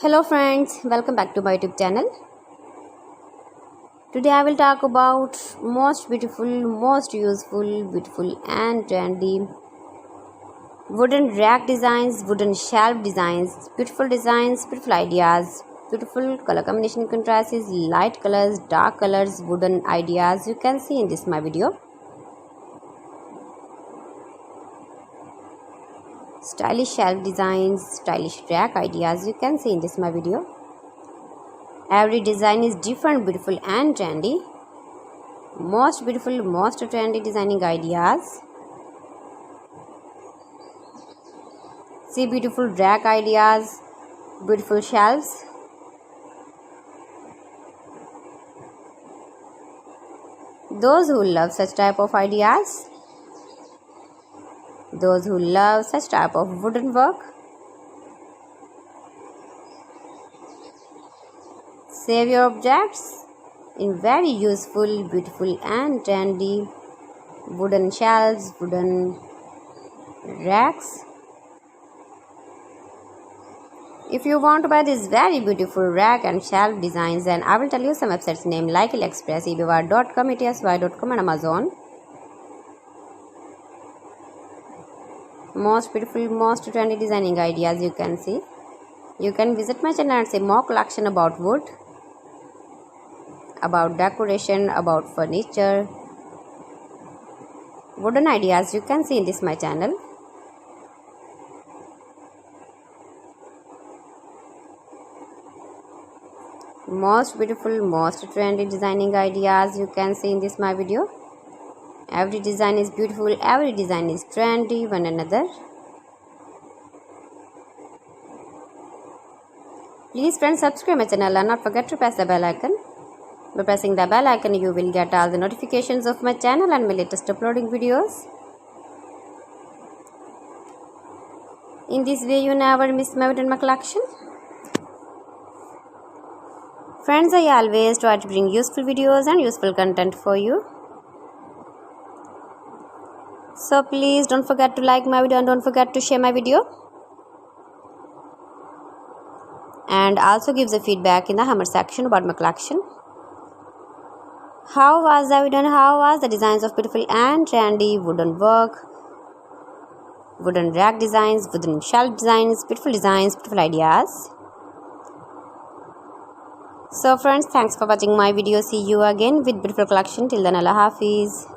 Hello friends, welcome back to my YouTube channel. Today I will talk about most beautiful, most useful, beautiful and trendy wooden rack designs, wooden shelf designs, beautiful ideas, beautiful color combination contrasts, light colors, dark colors, wooden ideas you can see in this my video. Stylish shelf designs, stylish rack ideas you can see in this my video. Every design is different, beautiful and trendy. Most beautiful, most trendy designing ideas. See beautiful rack ideas, beautiful shelves. Those who love such type of ideas, those who love such type of wooden work, save your objects in very useful, beautiful and trendy wooden shelves, wooden racks. If you want to buy this very beautiful rack and shelf designs, then I will tell you some websites name like AliExpress, eBay.com, etsy.com and Amazon. Most beautiful, most trendy designing ideas you can see. You can visit my channel and see more collection about wood, about decoration, about furniture, wooden ideas you can see in this my channel. Most beautiful, most trendy designing ideas you can see in this my video. Every design is beautiful, every design is trendy one another. Please friends, subscribe my channel and not forget to press the bell icon. By pressing the bell icon you will get all the notifications of my channel and my latest uploading videos. In this way you never miss my video in my collection. Friends, I always try to bring useful videos and useful content for you. So please don't forget to like my video and don't forget to share my video. And also give the feedback in the comment section about my collection. How was the video and how was the designs of beautiful and trendy wooden work, wooden rack designs, wooden shelf designs, beautiful ideas. So friends, thanks for watching my video. See you again with beautiful collection. Till then, Allah Hafiz.